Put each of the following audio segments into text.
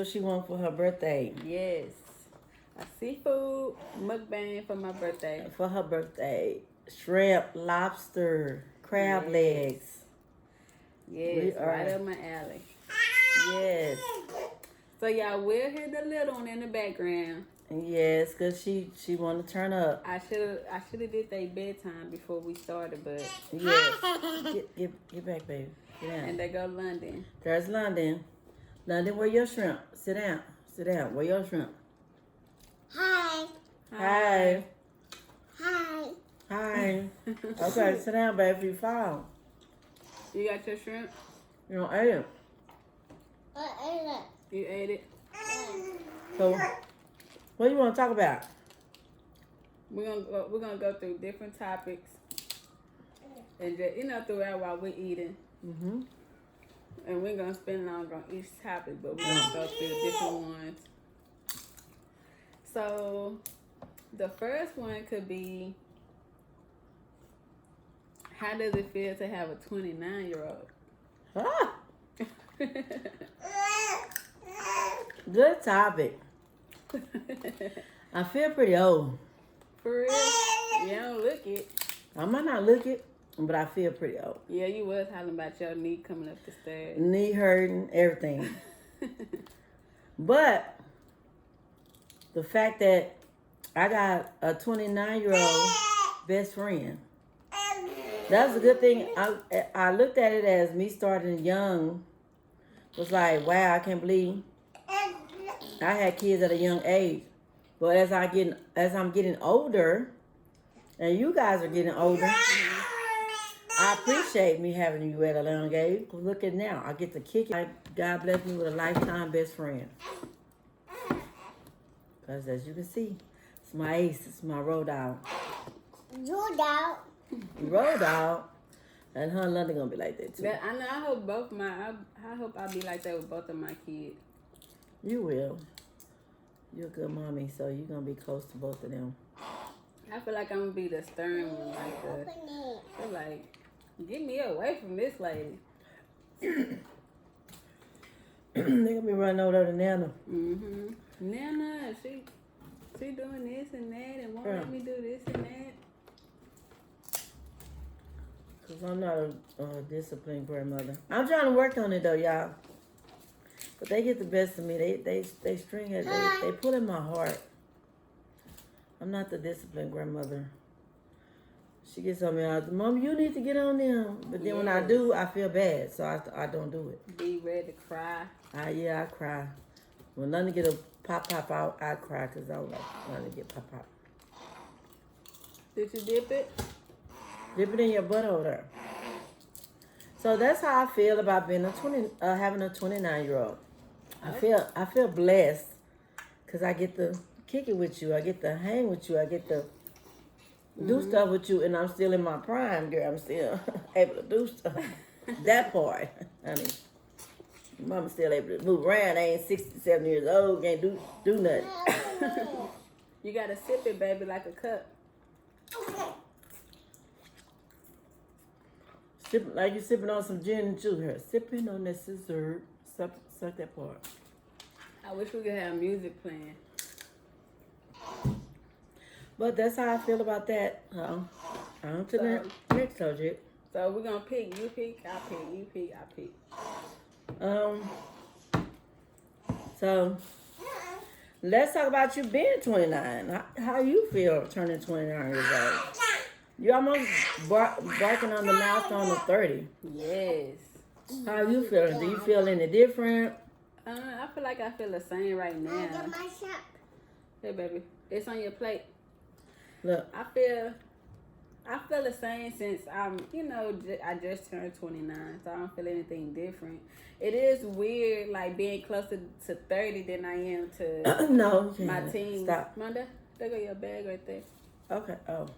What she want for her birthday? Yes. A seafood mukbang for my birthday. For her birthday, shrimp, lobster, crab legs. Yes, right up my alley. Yes. So y'all will hear the little one in the background. Yes, cause she want to turn up. I should have did their bedtime before we started, but yes. Get back, baby. Get down. And they go London. There's London. London, where your shrimp? Sit down. Sit down. Where your shrimp? Hi. Hi. Hi. Hi. Okay, sit down, baby. If you fall. You got your shrimp? You don't eat it. I ate it. You ate it? So, what do you want to talk about? We're gonna go through different topics, and just, throughout while we're eating. Mm-hmm. And we're gonna spend longer on each topic, but we're gonna go through different ones. So, the first one could be, how does it feel to have a 29-year-old? Ah, good topic. I feel pretty old. For real? You don't look it. I might not look it, but I feel pretty old. Yeah, you was hollering about your knee coming up the stairs. Knee hurting, everything. But the fact that I got a 29-year-old best friend, that's a good thing. I looked at it as me starting young. Was like, wow, I can't believe I had kids at a young age. But as I'm getting older, and you guys are getting older, I appreciate me having you at a young age. Look at now, I get to kick it. God bless me with a lifetime best friend. Because as you can see, it's my ace, it's my road dog. You out. Road dog. And her and London gonna be like that too. I know. I hope I hope I'll be like that with both of my kids. You will. You're a good mommy, so you're gonna be close to both of them. I feel like I'm gonna be the stern one, like I feel like, get me away from this lady. They gonna be running over to Nana. Mhm. Nana, she doing this and that, and won't let me do this and that. Cause I'm not a disciplined grandmother. I'm trying to work on it though, y'all. But they get the best of me. They string it. They pull in my heart. I'm not the disciplined grandmother. She gets on me all the Mom, you need to get on them. But then when I do, I feel bad, so I don't do it. Be ready to cry. I cry. When London get a pop out, I cry because I don't like London get pop. Did you dip it? Dip it in your butthole there. So that's how I feel about being having a 29-year-old. I feel blessed because I get to kick it with you. I get to hang with you. I get to do stuff with you, and I'm still in my prime, girl. I'm still able to do stuff. That part, honey. Mama's still able to move around. I ain't 67 years old. Can't do nothing. You gotta sip it, baby, like a cup. Like you sipping on some gin and juice here. Sipping on that scissor. Suck that part. I wish we could have music playing. But that's how I feel about that. On to the next subject. So we're gonna pick. You pick, I pick. You pick, I pick. So let's talk about you being 29. How you feel turning 29 years old? You almost barking on the milestone of 30. Yes. How you feeling? Do you feel any different? I feel like I feel the same right now. Hey, baby, it's on your plate. Look, I feel the same since I just turned 29, so I don't feel anything different. It is weird, like being closer to 30 than I am to no, my teens. Stop. Manda, there go your bag right there. Okay. Oh.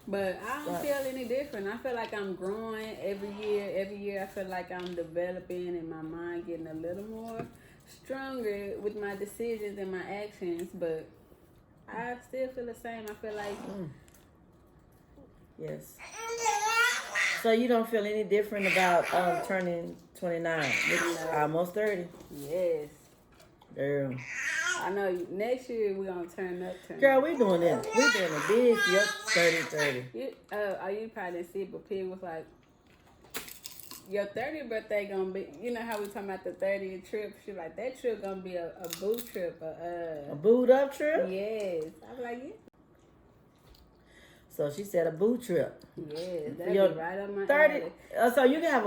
But I don't feel any different. I feel like I'm growing every year. Every year I feel like I'm developing and my mind getting a little more stronger with my decisions and my actions. But I still feel the same. I feel like... Yes. So you don't feel any different about turning 29, which is almost 30? Yes. Girl. I know next year we're gonna turn up. Girl, we doing this. We doing a big your 30-30. You probably didn't see it, but Pig was like, your 30th birthday gonna be, you know how we talking about the 30th trip? She like, that trip gonna be a boo trip. A booed up trip? Yes. I was like, yeah. So she said a boo trip. Yes, that'd Your be right up my 30. alley. So you can have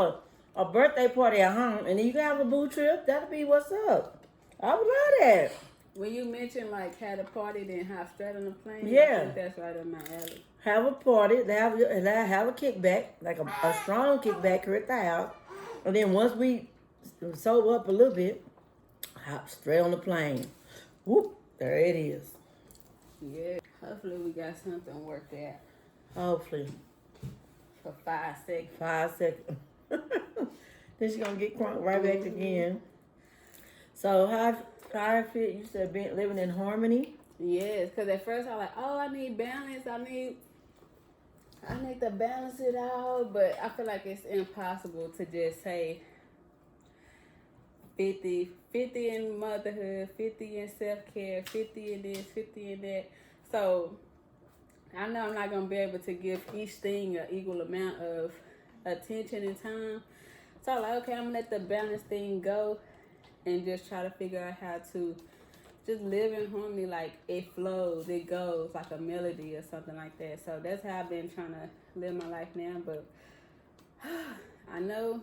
a birthday party at home, and then you can have a boo trip. That'll be what's up. I would love that. When you mentioned like had a party, then hop straight on the plane, Yeah. I think that's right up my alley. Have a party, have a kickback, like a strong kickback here at the house. And then once we sober up a little bit, hop straight on the plane. Whoop, there it is. Yeah. Hopefully we got something worked out Hopefully. for 5 seconds. 5 seconds. Then she's going to get crunk right back again. So how I feel, you said living in harmony? Yes, because at first I was like, oh, I need balance. I need to balance it out. But I feel like it's impossible to just say 50 in motherhood, 50 in self-care, 50 in this, 50 in that. So I know I'm not going to be able to give each thing an equal amount of attention and time. So I'm like, okay, I'm going to let the balance thing go and just try to figure out how to just live in harmony, like it flows, it goes, like a melody or something like that. So that's how I've been trying to live my life now. But I know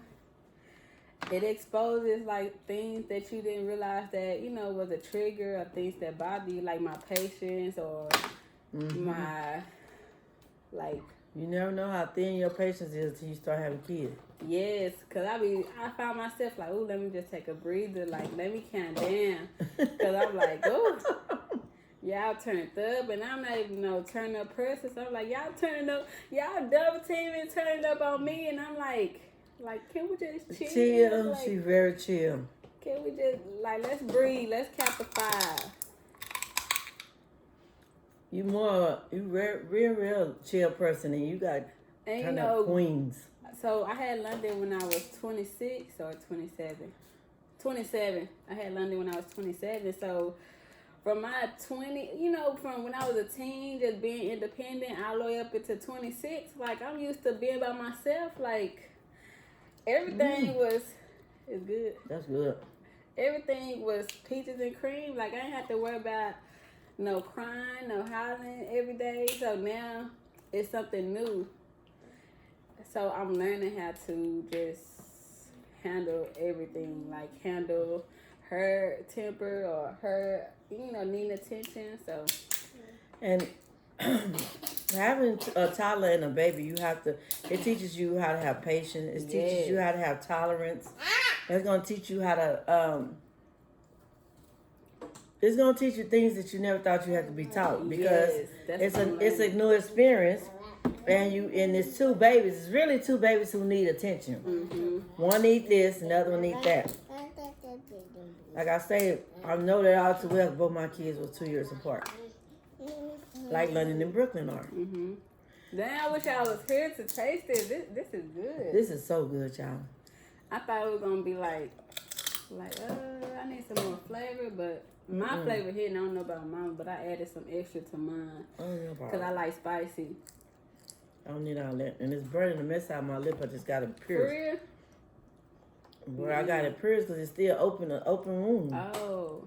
it exposes like things that you didn't realize that, you know, was a trigger or things that bother you, like my patience or my, like. You never know how thin your patience is until you start having kids. Yes, because I found myself like, oh, let me just take a breather, like, let me count down. Because I'm like, oh, y'all turned up, and I'm not even no turn up person. So I'm like, y'all turning up, y'all double teaming, turning up on me, and I'm like, can we just chill? Chill, like, she's very chill. Can we just, like, let's breathe, let's count to 5. You real chill person, and you got And kind you of know, queens. so I had London when I was 26 or 27. 27. I had London when I was 27. So from my 20, you know, from when I was a teen, just being independent, all the way up into 26, like I'm used to being by myself. Like everything is good. That's good. Everything was peaches and cream. Like I didn't have to worry about no crying, no hollering every day. So now it's something new. So I'm learning how to just handle everything, like handle her temper or her, you know, needing attention. So, and having a toddler and a baby, it teaches you how to have patience. It teaches you how to have tolerance. It's going to teach you how to, it's going to teach you things that you never thought you had to be taught, because it's a new experience. And it's 2 babies. It's really 2 babies who need attention. Mm-hmm. One need this, and the other one need that. Like I say, I know that all too well. Both my kids were 2 years apart, like London and Brooklyn are. Mm-hmm. Damn, I wish I was here to taste it. This is good. This is so good, y'all. I thought it was gonna be like I need some more flavor, but my flavor here, and I don't know about mine, but I added some extra to mine because I like spicy. I don't need all that. And it's burning the mess out of my lip. I just got it pierced. For real? Where I got it pierced because it's still an open wound. Oh.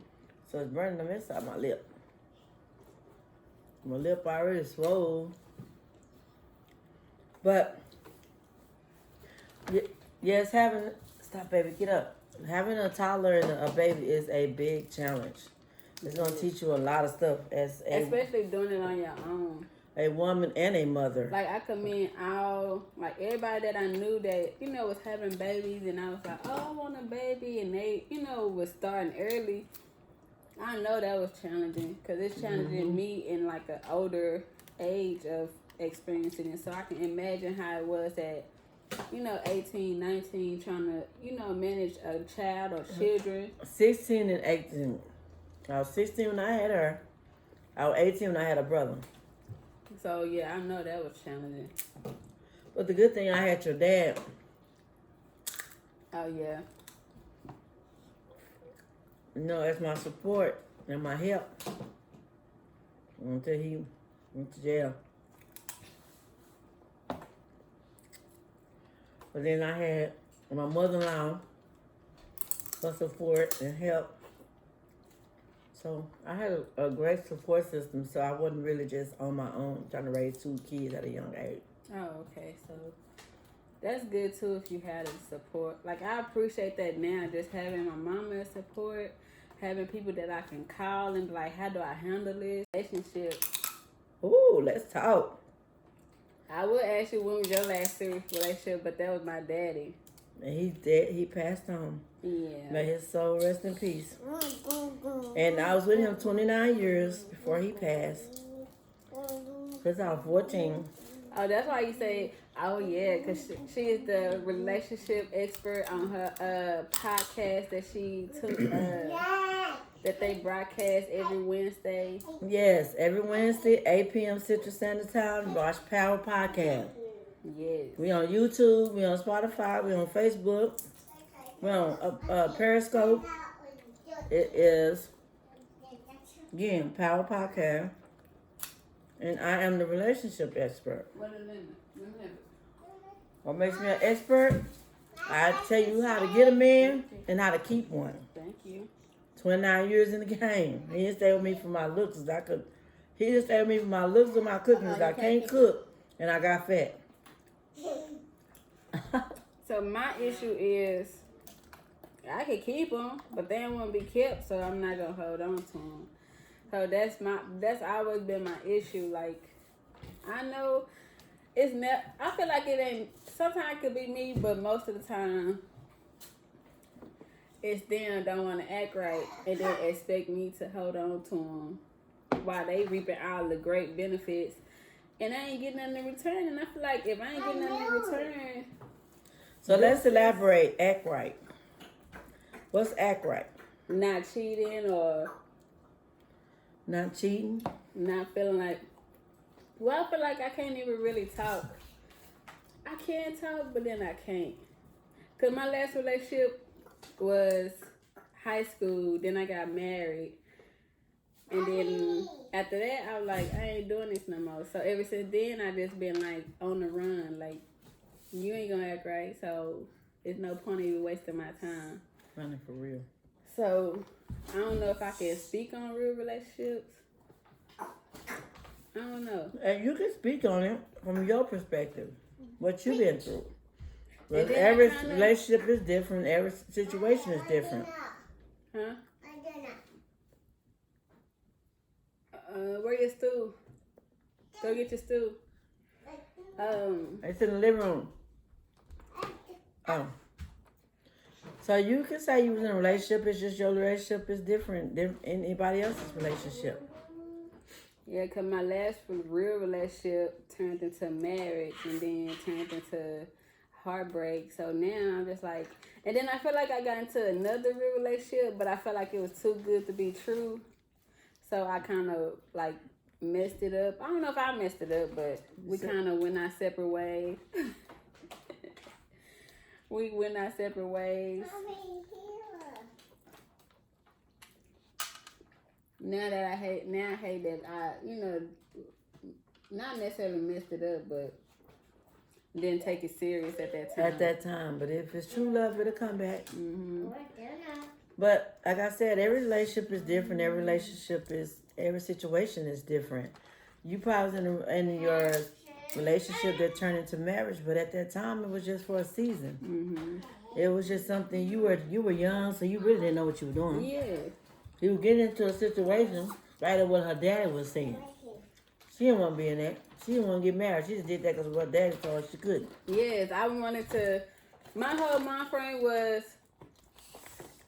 So it's burning the mess out of my lip. My lip already swole. But, yes, stop baby, get up. Having a toddler and a baby is a big challenge. It's going to teach you a lot of stuff. Especially doing it on your own. A woman and a mother. Like, I commend everybody that I knew that, you know, was having babies, and I was like, oh, I want a baby, and they, you know, was starting early. I know that was challenging, because it's challenging me in, like, an older age of experiencing it. So I can imagine how it was at, you know, 18, 19, trying to, you know, manage a child or children. 16 and 18. I was 16 when I had her. I was 18 when I had a brother. So, yeah, I know that was challenging. But the good thing, I had your dad. Oh, yeah. as my support and my help until he went to jail. But then I had my mother-in-law for support and help. So I had a great support system, so I wasn't really just on my own trying to raise 2 kids at a young age. Oh, okay. So that's good too if you had a support. Like I appreciate that now, just having my mama as support, having people that I can call and be like, how do I handle this relationship? Ooh, let's talk. I would ask you when was your last serious relationship, but that was my daddy. And he's dead. He passed on. Yeah. May his soul rest in peace. And I was with him 29 years before he passed. Because I was 14. Oh, that's why you say, oh yeah, because she is the relationship expert on her podcast that she took, that they broadcast every Wednesday. Yes, every Wednesday, 8 p.m. Central Standard Time, Watch Power Podcast. Yes. We on YouTube, we on Spotify, we on Facebook, we on Periscope. It is, again, Power Podcast. And I am the relationship expert. What makes me an expert? I tell you how to get a man and how to keep one. Thank you. 29 years in the game. He didn't stay with me for my looks. He didn't stay with me for my looks and my cooking. I can't cook and I got fat. So my issue is I could keep them, but they don't want to be kept, so I'm not gonna hold on to them. So that's always been my issue. Like I know it's not. I feel like it ain't. Sometimes it could be me, but most of the time it's them don't want to act right and then expect me to hold on to them while they reaping all the great benefits, and I ain't getting nothing in return. And I feel like if I ain't getting nothing in return. So let's elaborate. Act right. What's act right? Not cheating or not cheating. Not feeling like. Well, I feel like I can't even really talk. I can talk, but then I can't. Cause my last relationship was high school. Then I got married, and then after that, I was like, I ain't doing this no more. So ever since then, I just been like on the run. Like you ain't gonna act right, so it's no point in even wasting my time. Running for real. So I don't know if I can speak on real relationships. I don't know. And you can speak on it from your perspective, what you've been through. But then every relationship is different. Every situation is different. Huh? Where your stool? Go get your stool. It's in the living room. Oh. So you can say you was in a relationship. It's just your relationship is different than anybody else's relationship. Yeah, because my last real relationship turned into marriage and then turned into heartbreak. So now I'm just like, and then I feel like I got into another real relationship, but I felt like it was too good to be true. So I kind of like messed it up. I don't know if I messed it up, but we kind of went our separate ways. We went our separate ways. Now I hate that not necessarily messed it up, but didn't take it serious at that time. At that time, but if it's true love, it'll come back. Mm-hmm. But like I said, every relationship is different. Every situation is different. You probably was in your relationship that turned into marriage, but at that time it was just for a season. Mm-hmm. It was just something you were young, so you really didn't know what you were doing. Yeah. You were getting into a situation right at what her daddy was saying. She didn't want to be in that. She didn't want to get married. She just did that because what daddy told her she couldn't. Yes, I wanted to. My whole mind frame was,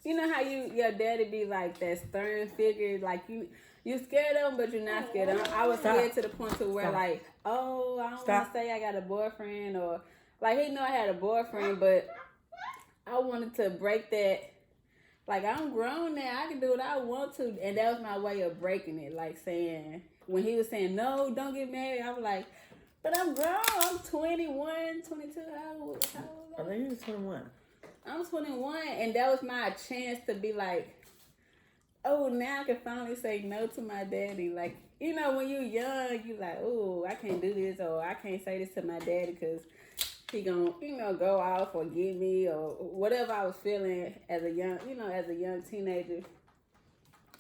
you know how your daddy be like that stern figure, like you scared of him, but you're not scared of him. I was scared to the point to where like, oh, I don't want to say I got a boyfriend, or like he knew I had a boyfriend, but I wanted to break that. Like, I'm grown now. I can do what I want to. And that was my way of breaking it. Like, saying, when he was saying, no, don't get married, I was like, but I'm grown. I'm 21, 22. How old? I think you was 21. I'm 21. And that was my chance to be like, now I can finally say no to my daddy. Like, you know, when you young, you like, oh, I can't do this, or I can't say this to my daddy because he gonna, you know, go off or get me or whatever I was feeling as a young, you know, as a young teenager.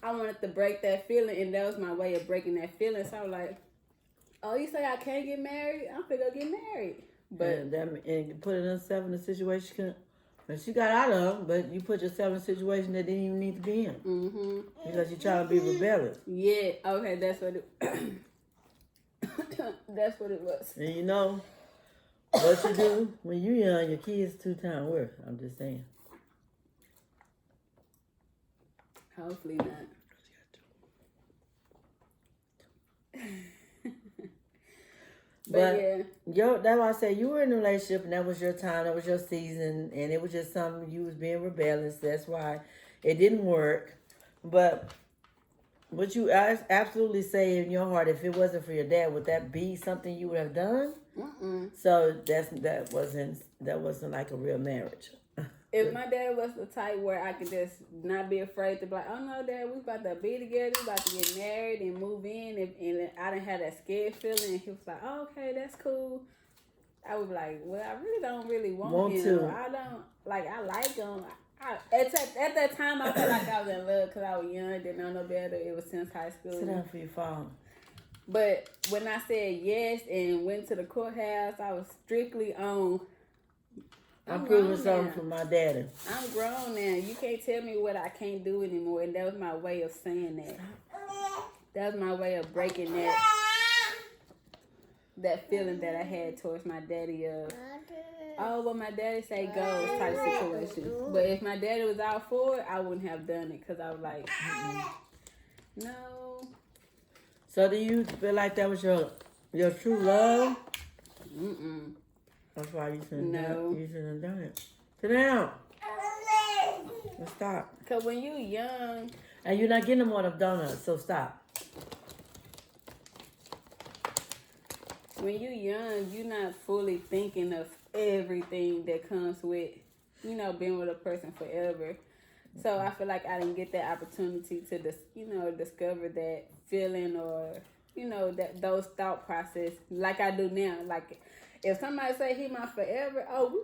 I wanted to break that feeling, and that was my way of breaking that feeling. So I was like, oh, you say I can't get married? I'm finna go get married. But and you put herself in a situation that she got out of, but you put yourself in a situation that didn't even need to be in. mm-hmm. Because you're trying to be rebellious. Yeah, okay, that's what it that's what it was. And you know what you do when you young, your kids 2 times worse. I'm just saying. Hopefully not. But yeah, that's why I say you were in a relationship and that was your time, that was your season, and it was just something you was being rebellious. That's why it didn't work. But would you absolutely say in your heart, if it wasn't for your dad, would that be something you would have done? Mm-mm. So that wasn't like a real marriage. If my dad was the type where I could just not be afraid to be like, oh no, Dad, we about to be together, we about to get married and move in, and I didn't have that scared feeling, and he was like, oh, okay, that's cool. I would be like, well, I really don't want him. To. I don't, like, I like him. At that time, I felt like I was in love because I was young, didn't know no better. It was since high school. Sit down for your phone. But when I said yes and went to the courthouse, I was strictly on. I'm proving something for my daddy. I'm grown now. You can't tell me what I can't do anymore. And that was my way of saying that. That was my way of breaking that feeling that I had towards my daddy of, oh, what my daddy say goes type situation. But if my daddy was out for it, I wouldn't have done it because I was like, no. So do you feel like that was your true love? Mm-mm. That's why you shouldn't have done it. Sit down. Let's stop. Because when you young... And you're not getting them more of donuts, so stop. When you young, you're not fully thinking of everything that comes with, you know, being with a person forever. So I feel like I didn't get that opportunity to, discover that feeling or, you know, those thought process like I do now. Like... If somebody say he my forever, oh, we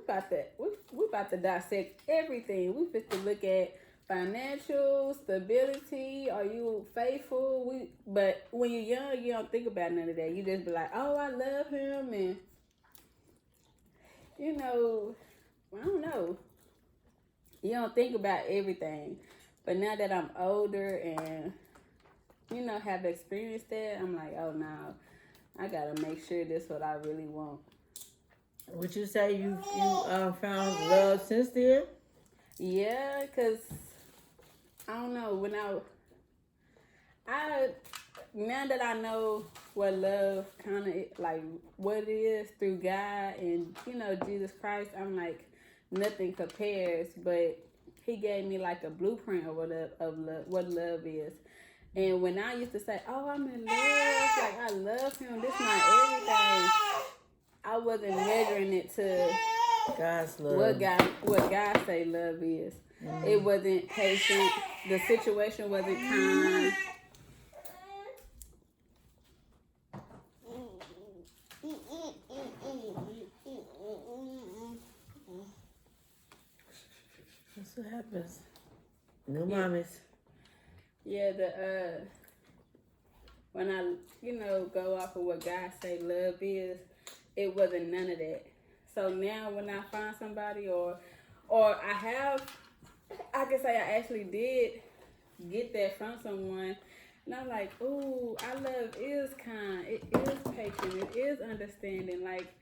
about to dissect everything. We fit to look at financial stability. Are you faithful? But when you're young, you don't think about none of that. You just be like, oh, I love him, and you know, I don't know. You don't think about everything. But now that I'm older and you know have experienced that, I'm like, oh no, I gotta make sure this is what I really want. Would you say you found love since then? Yeah, because I don't know, when I now that I know what love kind of like what it is through God and you know Jesus Christ, I'm like nothing compares, but he gave me like a blueprint of what love is. And when I used to say, oh, I'm in love, like I love him, this is my everything, I wasn't measuring it to God's love. What God say love is. Mm-hmm. It wasn't patient. The situation wasn't kind. That's what happens. New mommies. Yeah, when I go off of what God say love is, it wasn't none of that. So now when I find somebody or I can say I actually did get that from someone, and I'm like, ooh, our love is kind, it is patient, it is understanding. Like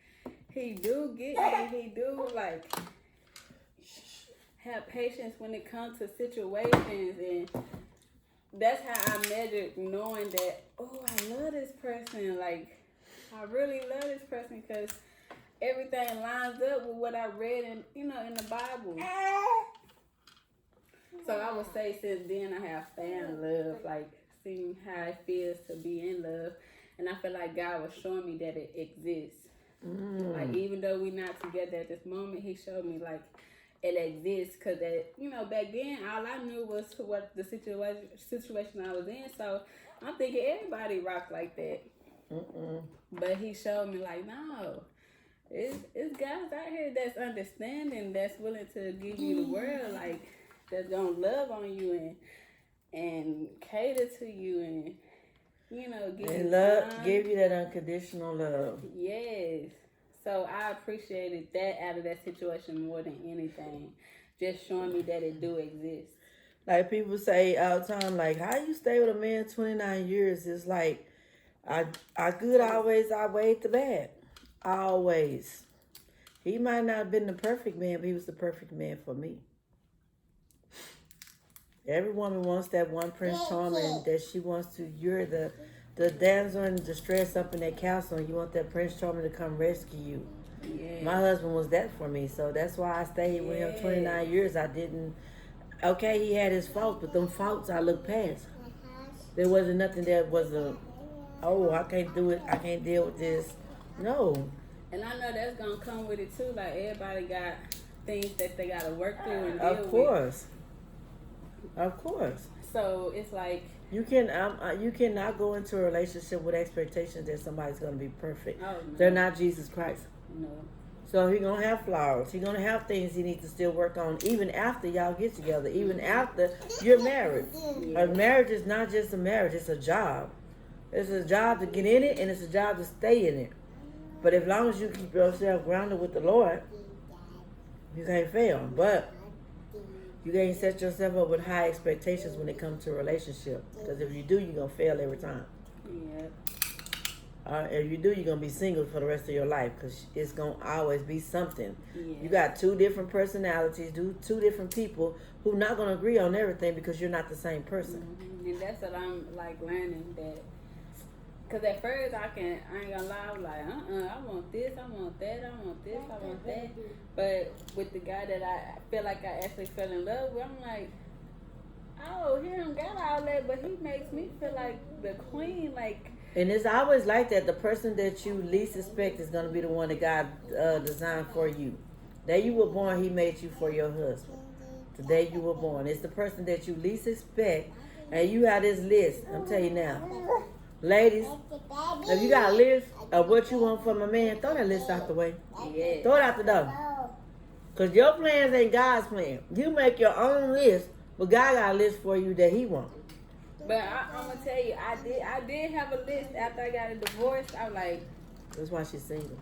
he do get me, he do like have patience when it comes to situations, and that's how I measured knowing that, oh, I love this person, like I really love this person because everything lines up with what I read in the Bible. So I would say since then I have found love, like seeing how it feels to be in love, and I feel like God was showing me that it exists. Like even though we're not together at this moment, he showed me like it exists. Cause that, you know, back then all I knew was what the situation I was in. So I'm thinking everybody rock like that. But he showed me like, no, it's guys out here that's understanding, that's willing to give you the world, like that's gonna love on you and cater to you and, you know, give you time. Give you that unconditional love. Yes. So I appreciated that out of that situation more than anything. Just showing me that it do exist. Like people say all the time, like, how you stay with a man 29 years? It's like, I good always outweighed the bad. Always. He might not have been the perfect man, but he was the perfect man for me. Every woman wants that one Prince Charming that she wants to. You're the damsel in distress up in that castle, and you want that Prince Charming to come rescue you. Yeah. My husband was that for me, so that's why I stayed with him 29 years. I didn't. Okay, he had his faults, but them faults I looked past. There wasn't nothing that was I can't do it. I can't deal with this. No. And I know that's gonna come with it too. Like everybody got things that they gotta work through and deal Of course. Of course. So it's like you cannot go into a relationship with expectations that somebody's gonna be perfect. Oh, no. They're not Jesus Christ. No. So he's gonna have flaws. He's gonna have things he needs to still work on, even after y'all get together, even after you're married. Yeah. A marriage is not just a marriage; it's a job. It's a job to get in it, and it's a job to stay in it. But as long as you keep yourself grounded with the Lord, you can't fail. But you can't set yourself up with high expectations when it comes to a relationship. Because if you do, you're going to fail every time. Yeah. If you do, you're going to be single for the rest of your life. Because it's going to always be something. Yeah. You got two different personalities, two different people who not going to agree on everything because you're not the same person. Mm-hmm. And that's what I'm like learning that. Because at first I ain't gonna lie, I was like, I want this, I want that, I want this, I want that. But with the guy that I feel like I actually fell in love with, I'm like, oh, he don't got all that, but he makes me feel like the queen, like. And it's always like that. The person that you least expect is going to be the one that God designed for you. Day you were born, he made you for your husband. The day you were born. It's the person that you least expect. And you have this list. I'm telling you now. Ladies, if you got a list of what you want from a man, throw that list out the way. Yeah. Throw it out the door. Because your plans ain't God's plan. You make your own list, but God got a list for you that he wants. But I'm going to tell you, I did have a list after I got a divorce. I was like, that's why she's single.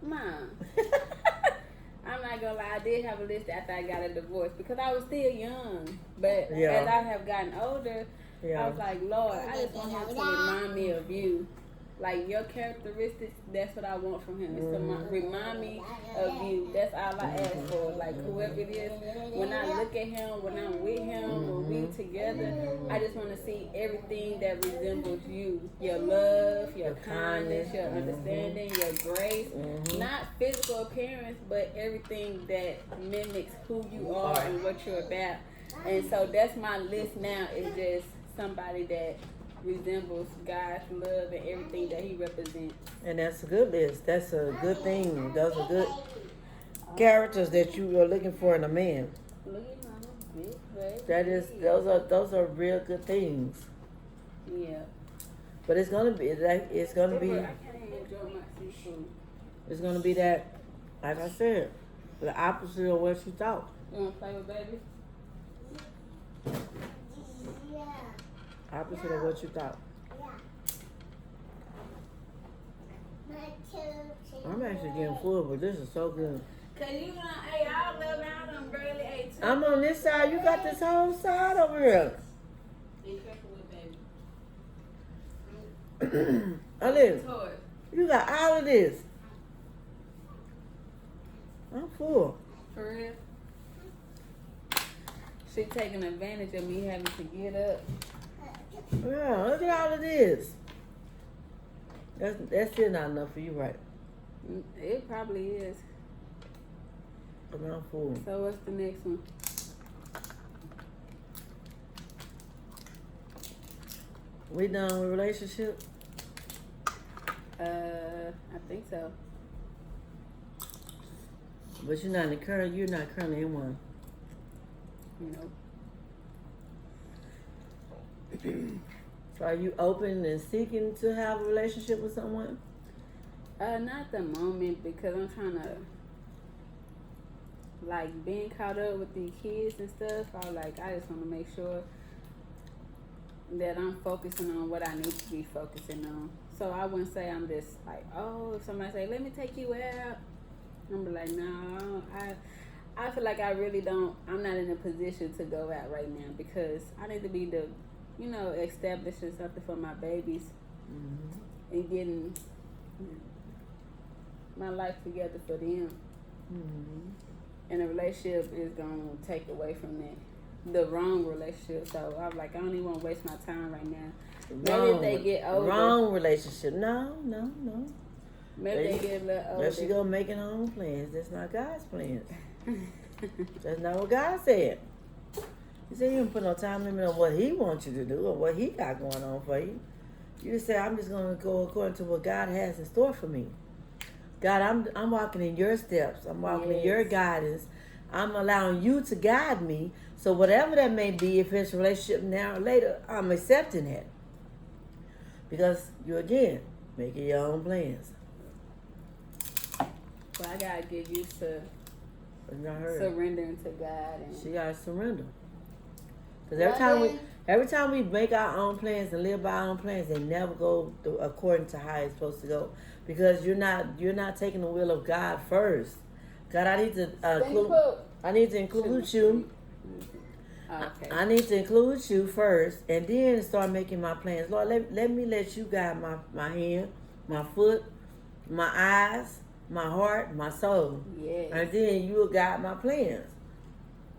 Mom. I'm not gonna lie, I did have a list after I got a divorce because I was still young. But as I have gotten older, I was like, Lord, I just want him to remind me of you. Like your characteristics, that's what I want from him. Is to remind me of you. That's all I ask for. Like whoever it is, when I look at him, when I'm with him, when we together, I just want to see everything that resembles you. Your love, your kindness, your understanding, your grace. Not physical appearance, but everything that mimics who you are and what you're about. And so that's my list now, is just somebody that resembles God's love and everything that he represents. And that's a good list. That's a good thing. Those are good characters that you are looking for in a man. Look at my big baby. That is, those are real good things. Yeah. But it's gonna be I can't enjoy my seafood. It's gonna be that, like I said, the opposite of what you thought. You wanna play with baby? Opposite of what you thought. I'm actually getting full, but this is so good. Cause you done ate all of it, I done barely ate two. I'm on this side. You got this whole side over here. Be careful with baby. Olivia, you got all of this. I'm full. For real? She taking advantage of me having to get up. Yeah, look at all of this. That's still not enough for you, right? It probably is. But I'm full. So what's the next one? We done with relationship? I think so. But you're not currently in one. So are you open and seeking to have a relationship with someone? Not the moment, because I'm trying to, like, being caught up with the kids and stuff. I just want to make sure that I'm focusing on what I need to be focusing on. So I wouldn't say I'm just like, oh, if somebody say, let me take you out, I'm be like, no, I feel like I really don't, I'm not in a position to go out right now, because I need to be establishing something for my babies and getting my life together for them. And a relationship is going to take away from that. The wrong relationship. So I'm like, I don't even want to waste my time right now. Maybe if they get older. Wrong relationship. No. Maybe they get a little older. There she go making her own plans. That's not God's plans. That's not what God said. He said you don't put no time limit on what he wants you to do or what he got going on for you. You just say, I'm just going to go according to what God has in store for me. God, I'm walking in your steps. I'm walking in your guidance. I'm allowing you to guide me. So whatever that may be, if it's a relationship now or later, I'm accepting that. Because you, again, making your own plans. Well, I got to get used to surrendering to God. And she got to surrender. Because every time we make our own plans and live by our own plans, they never go according to how it's supposed to go. Because you're not taking the will of God first. God, I need to include you. Okay. I need to include you first, and then start making my plans. Lord, let me let you guide my hand, my foot, my eyes, my heart, my soul. Yes. And then you will guide my plans.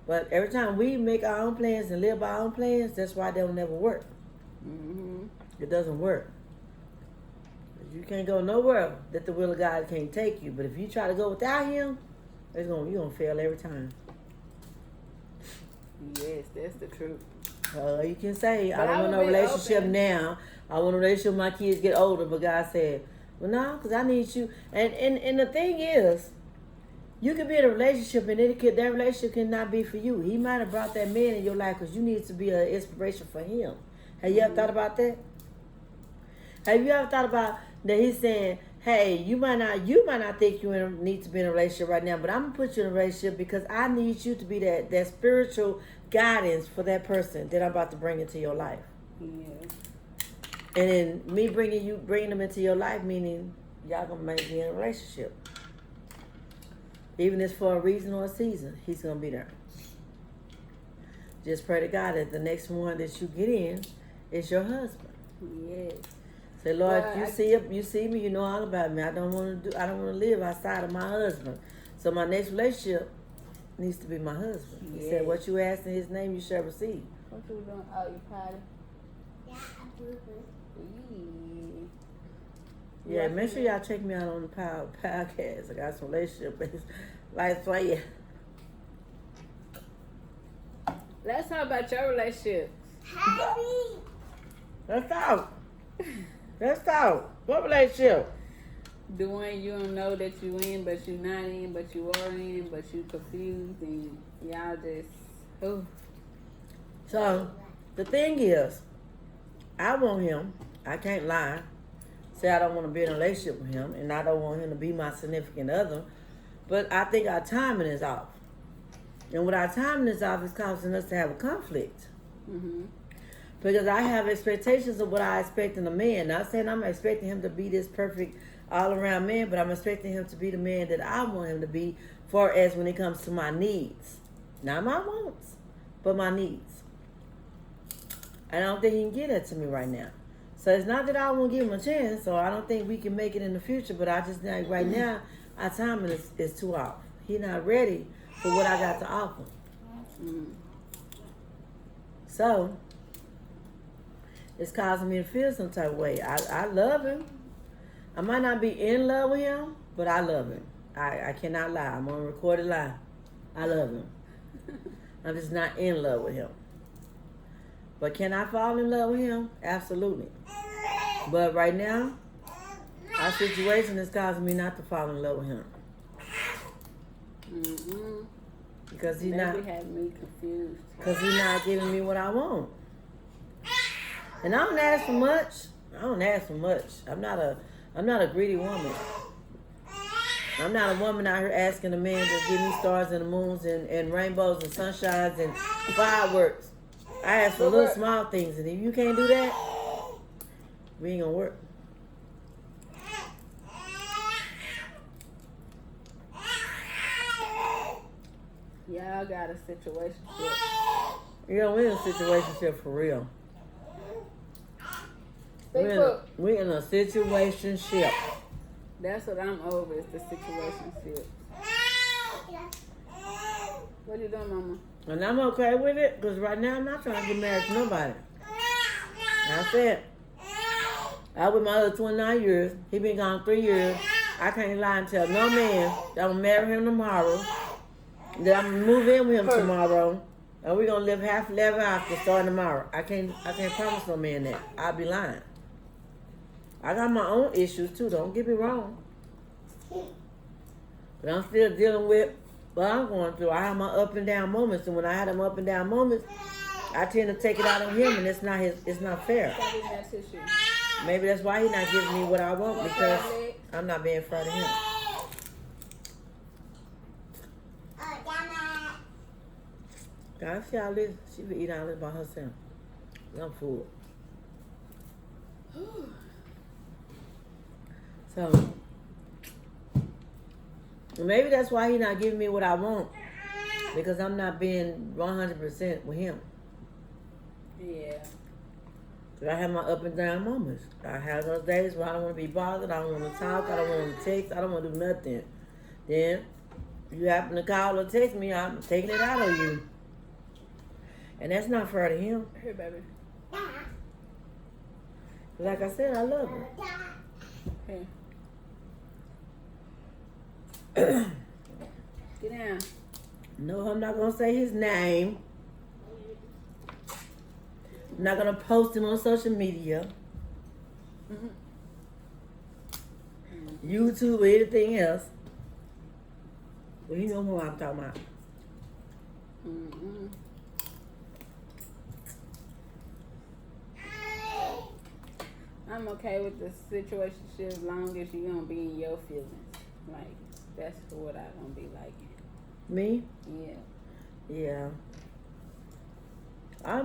But every time we make our own plans and live by our own plans, that's why they'll never work. It doesn't work. You can't go nowhere that the will of God can't take you. But if you try to go without him, you're going to fail every time. Yes, that's the truth. You can say, I don't want no relationship now. I want a relationship when my kids get older. But God said, well, no, because I need you. And the thing is, you could be in a relationship and that relationship cannot be for you. He might have brought that man in your life because you need to be an inspiration for him. Have you ever thought about that? Have you ever thought about that he's saying, hey, you might not think you need to be in a relationship right now, but I'm going to put you in a relationship because I need you to be that spiritual guidance for that person that I'm about to bring into your life. Yes. And then me bringing them into your life, meaning y'all going to be in a relationship. Even if it's for a reason or a season, he's going to be there. Just pray to God that the next one that you get in is your husband. Yes. Say, Lord, you see me, you know all about me. I don't want to live outside of my husband. So my next relationship needs to be my husband. He said, what you ask in his name, you shall receive. What you doing? Oh, you potty? Yeah, make sure y'all check me out on the podcast. I got some relationship life for you. Let's talk about your relationship. Let's talk. What relationship? The one you don't know that you in, but you not in, but you are in, but you confused, and y'all just, oh. So, the thing is, I want him. I can't lie. Say I don't want to be in a relationship with him, and I don't want him to be my significant other. But I think our timing is off. And when our timing is off, it's causing us to have a conflict. Because I have expectations of what I expect in a man. Not saying I'm expecting him to be this perfect all-around man, but I'm expecting him to be the man that I want him to be, far as when it comes to my needs. Not my wants, but my needs. I don't think he can get that to me right now. So it's not that I won't give him a chance, so I don't think we can make it in the future, but I just think right now, our timing is too off. He's not ready for what I got to offer. So, it's causing me to feel some type of way. I love him. I might not be in love with him, but I love him. I cannot lie. I'm on a recorded lie. I love him. I'm just not in love with him. But can I fall in love with him? Absolutely. But right now, our situation is causing me not to fall in love with him. Mm-mm. Because he's That not. be having me confused. Because he's not giving me what I want. And I don't ask for much. I don't ask for much. I'm not a greedy woman. I'm not a woman out here asking a man to give me stars and the moons and rainbows and sunshines and fireworks. I ask for little small things, and if you can't do that, we ain't gonna work. Y'all got a situation. You know, we're in a situationship for real. We're in a situationship. That's what I'm over, is the situationship. What you doing, Mama? And I'm okay with it, because right now I'm not trying to get married to nobody. And I said, I was with my other 29 years. He been gone 3 years. I can't lie and tell no man that I'm going to marry him tomorrow, that I'm going to move in with him tomorrow, and we're going to live happily ever after starting tomorrow. I can't promise no man that. I'll be lying. I got my own issues too, don't get me wrong. But I'm still dealing with what I'm going through. I have my up and down moments, and when I had them up and down moments, I tend to take it out on him, and it's not fair. Maybe that's why he's not giving me what I want, because I'm not being fair to him. God, see all this? She be eating all this by herself. I'm full. So maybe that's why he's not giving me what I want, because I'm not being 100% with him. Yeah. I have my up and down moments. I have those days where I don't want to be bothered. I don't want to talk. I don't want to text. I don't want to do nothing. Then you happen to call or text me, I'm taking it out on you. And that's not fair to him. Here, baby. Like I said, I love him. Here. Get down. No, I'm not going to say his name. I'm not going to post him on social media, YouTube, or anything else. Well, you know who I'm talking about. Mm-mm. I'm okay with the situation as long as you're going to be in your feelings. Like, that's what I'm going to be like. Me? Yeah. Yeah. I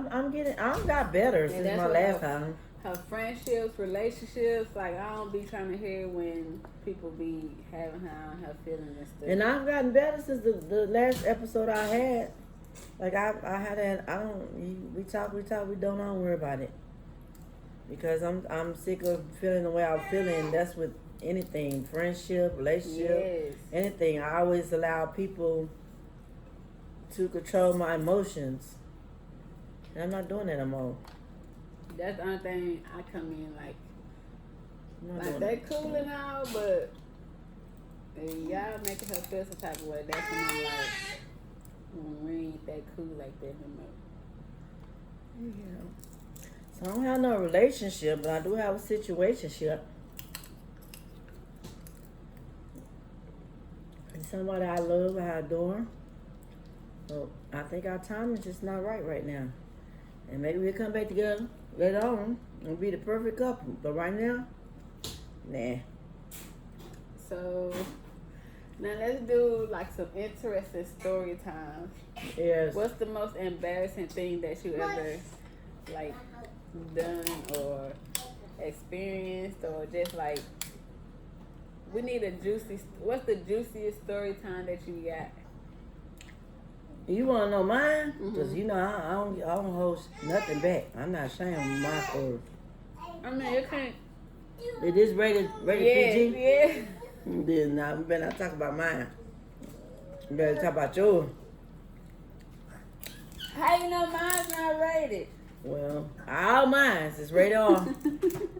got better since my last time. Her friendships, relationships, like, I don't be trying to hear when people be having her feelings and stuff. And I've gotten better since the last episode I had. Like, I had that, we talk, we don't worry about it. Because I'm sick of feeling the way I'm feeling. That's with anything, friendship, relationship, anything. I always allow people to control my emotions. And I'm not doing that no more. That's the only thing I come in like they cool and all, but if y'all making her feel some type of way, that's when I'm like, we ain't that cool like that no more. Yeah. So I don't have no relationship, but I do have a situationship. And somebody I love, I adore. So I think our time is just not right now. And maybe we'll come back together later on and be the perfect couple. But right now, nah. So now let's do like some interesting story times. Yes. What's the most embarrassing thing that you ever like done or experienced, or just like, we need a juicy, what's the juiciest story time that you got? You want to know mine? Because you know I don't hold nothing back. I'm not ashamed of my story. I mean, you can't. It is rated PG? Yeah. Then now we better not talk about mine. We better talk about yours. How you know mine's not rated? Well, all mine is rated R and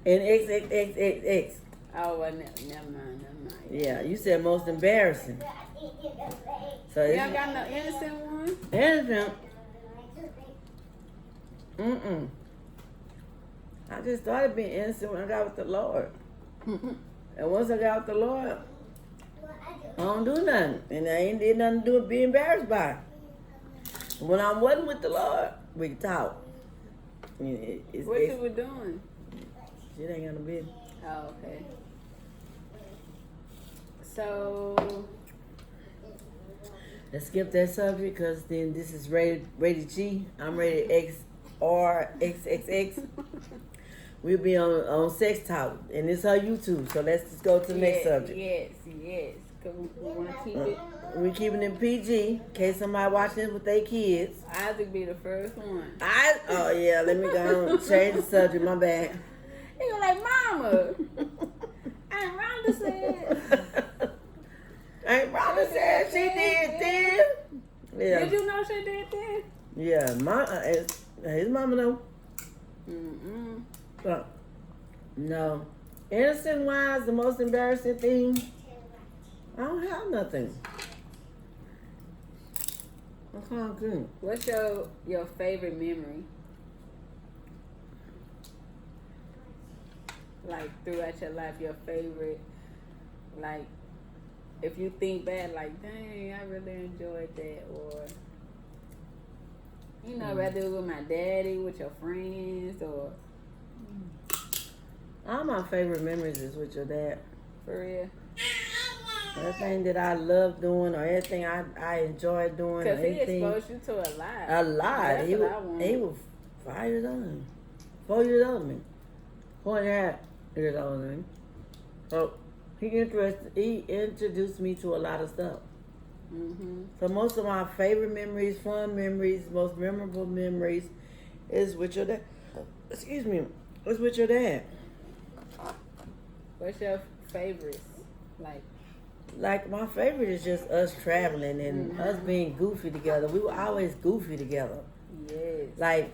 XXXXX. Oh, well, never mind. Yeah, you said most embarrassing. So You don't got no innocent one? innocent. I just started being innocent when I got with the Lord. And once I got with the Lord, I don't do nothing. And I ain't did nothing to do with being embarrassed by. When I wasn't with the Lord, we could talk. What you were doing? Shit ain't got no business. Oh, okay. So, Let's skip that subject because then this is rated G. I'm rated XRXXX. We'll be on Sex Talk, and it's her YouTube. So let's just go to the next subject. Yes. 'Cause we want to keep it. We're keeping it PG in case somebody watching this with their kids. Isaac be the first one. Oh yeah, let me go and change the subject. My bad. He go like, Mama. Aunt Rhonda said. Aunt Rhonda said she did then. Yeah. Did you know she did that? Yeah, his mama know. But no. Innocent wise, the most embarrassing thing. I don't have nothing. I can't think. What's your favorite memory? Like throughout your life, your favorite, like if you think back, like dang, I really enjoyed that, or whether it was with my daddy, with your friends, or All my favorite memories is with your dad. for real. Everything that I love doing or anything I enjoy doing. Because he anything, exposed you to a lot. a lot. That's He what I was, want. he was 5 years older than me. 4 years older than me. 4.5 years older than me. So he introduced me to a lot of stuff. So most of my favorite memories, fun memories, most memorable memories is with your dad. Excuse me. It's with your dad. What's your favorites? Like my favorite is just us traveling and us being goofy together. We were always goofy together. Yes. Like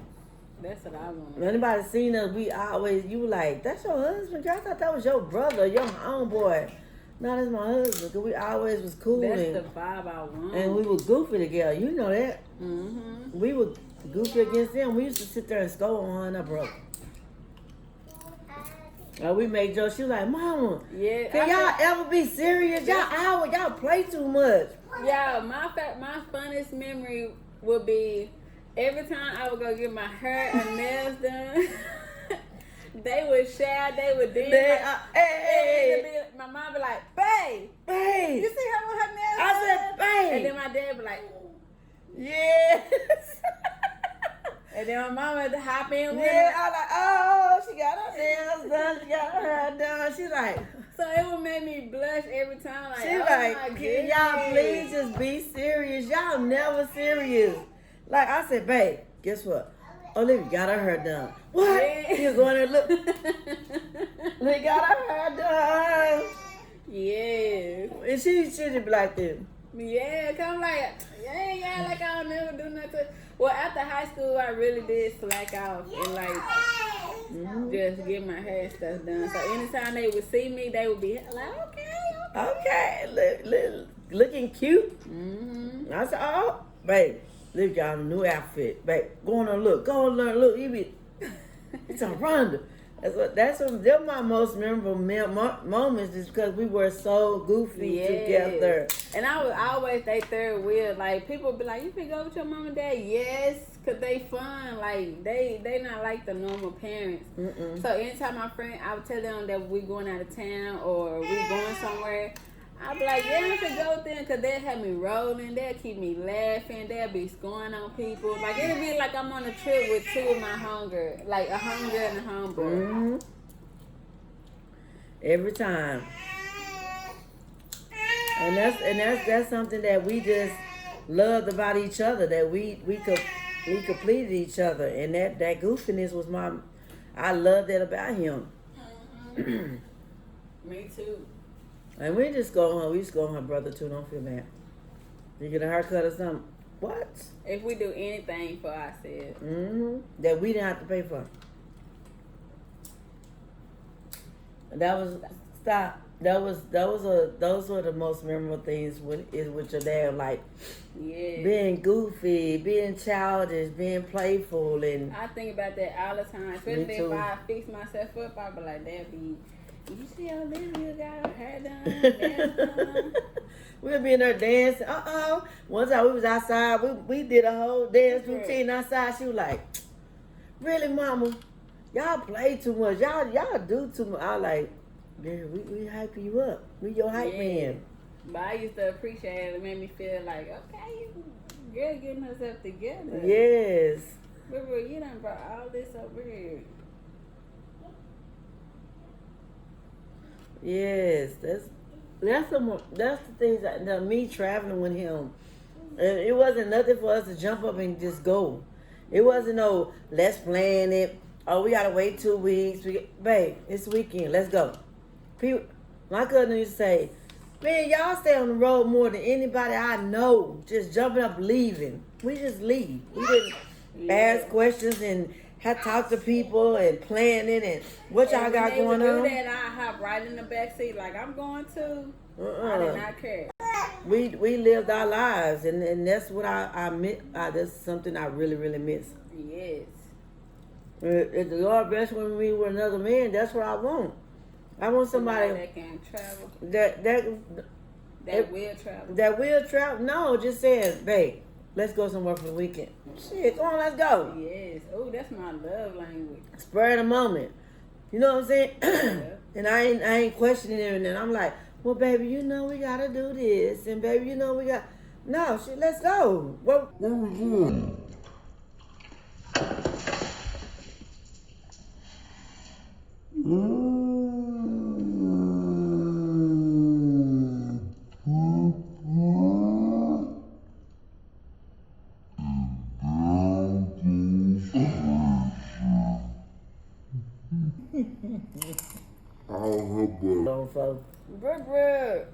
That's what I want. when anybody seen us, you were like, that's your husband? Girl, I thought that was your brother, your homeboy. No, that's my husband. Cause we always was cool That's and, the vibe I want. and we were goofy together. You know that. We were goofy against them. We used to sit there and scold on her and her brother. We made jokes. She was like, Mama, Yeah. can y'all ever be serious? Y'all play too much. Yeah, my funniest memory would be every time I would go get my hair and nails done. They would shout, they would dance. Hey, My mom be like, babe, babe. you see her with her nails I said, done? babe. And then my dad be like, Yes. and then my mama would hop in with Yeah, her. I like, oh, she got her nails done, she got her hair done. She like, So it would make me blush every time. Like, she oh like, my can y'all please goodness. just be serious? Y'all never serious. Like I said, babe, guess what? Olivia got her hair done. What? Yeah. She was going there, look. They got her hair done. Yes. And she should be like this. Yeah, come like, yeah, like I don't never do nothing. Well, after high school, I really did slack off and like just get my hair stuff done. So anytime they would see me, they would be like, Okay, looking cute. I said, oh, babe, look, got a new outfit. Babe, go on and look. Go on and learn. Look, it's a Rhonda. They're my most memorable moments is because we were so goofy together. And I always they third wheel. Like people be like, you can go with your mom and dad. Yes, cause they fun. Like they not like the normal parents. So anytime my friend, I would tell them that we going out of town or we going somewhere. I'd be like, yeah, I can go with them because they'll have me rolling. They'll keep me laughing. They'll be scoring on people. Like, it'll be like I'm on a trip with two of my homegirls. Like, a homegirl and a homeboy. Every time. And that's something that we just loved about each other. That we completed each other. And that goofiness was I loved that about him. Me too. And we just go on. We just go on her brother too. Don't feel bad. You get a haircut or something. What? If we do anything for ourselves. That we didn't have to pay for. That was stop. Those were the most memorable things with your dad. Like being goofy, being childish, being playful, and I think about that all the time. Especially if I fix myself up, I be like, that be. You see Olivia got her hair done, nails done. We'll be in there dancing. One time we was outside. We did a whole dance routine outside. She was like, "Really, mama? Y'all play too much. Y'all do too much." I was like, "Yeah, we hype you up. We your hype man." But I used to appreciate it. It made me feel like, okay, girl getting herself together. Yes. Remember, you done brought all this over here. Yes, that's the things that me traveling with him. It wasn't nothing for us to jump up and just go. It wasn't no let's plan it. Oh, we gotta wait 2 weeks. Babe, it's weekend. Let's go. People, my cousin used to say, "Man, y'all stay on the road more than anybody I know. Just jumping up, leaving. We just leave. We didn't ask questions and have to talk to people and plan it and what y'all got going on." That I hop right in the back seat like I'm going to. I did not care. We lived our lives, and that's what I miss. That's something I really miss. Yes. If the Lord bless when we were another man, that's what I want. I want somebody that can travel. That will travel. That will travel. No, just saying, babe, let's go somewhere for the weekend. Shit, come on, let's go. Yes. Oh, that's my love language. Spur of the moment. You know what I'm saying? Yeah. And I ain't questioning it, and I'm like, well, baby, you know we gotta do this, and baby, you know we got. No, shit, let's go. What we doing? Folks. Brr.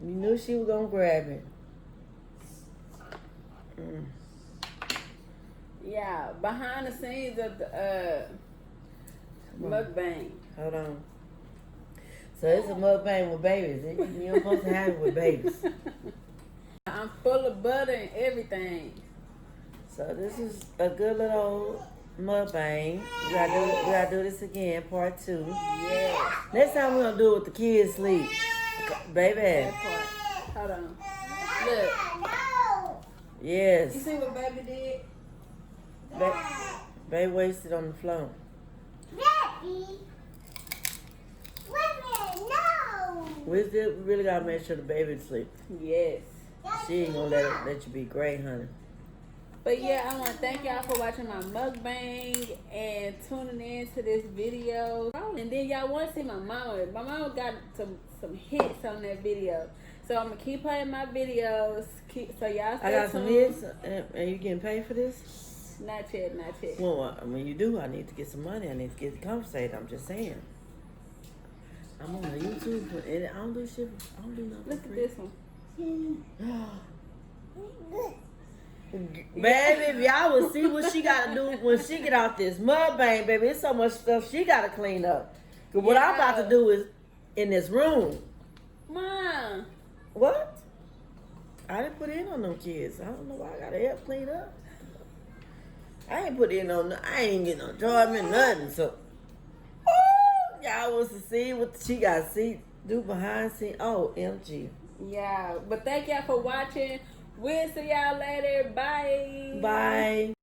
You knew she was gonna grab it. Yeah, behind the scenes of the mukbang. Hold on. So it's a mukbang with babies. You're supposed to have it with babies. I'm full of butter and everything. So this is a good little mukbang. We gotta do this again, part 2. Yeah. Next time we're gonna do it with the kids sleep. Baby. That part. Hold on. Look. Yes. You see what baby did? Baby wasted on the floor. Daddy. No. We really gotta make sure the baby sleep. Yes. She ain't gonna let you be great, honey. But yeah, I want to thank y'all for watching my mukbang and tuning in to this video. And then y'all want to see my mama. My mama got some hits on that video. So I'm going to keep playing my videos. So y'all stay I got some tuned. hits. And you getting paid for this? Not yet. Well, when you do, I need to get some money. I need to get compensated. I'm just saying. I'm on the YouTube, and I don't do shit. I don't do nothing. Look at this one. Baby, if y'all would see what she gotta do when she get out this mukbang, baby, it's so much stuff she gotta clean up. Cause what I'm about to do is in this room. Mom. What? I didn't put in on them kids. I don't know why I gotta help clean up. I ain't put in on. I ain't getting no enjoyment, nothing. So, y'all wants to see what she got to see do behind the scenes. Oh, MG. Yeah, but thank y'all for watching. We'll see y'all later. Bye. Bye.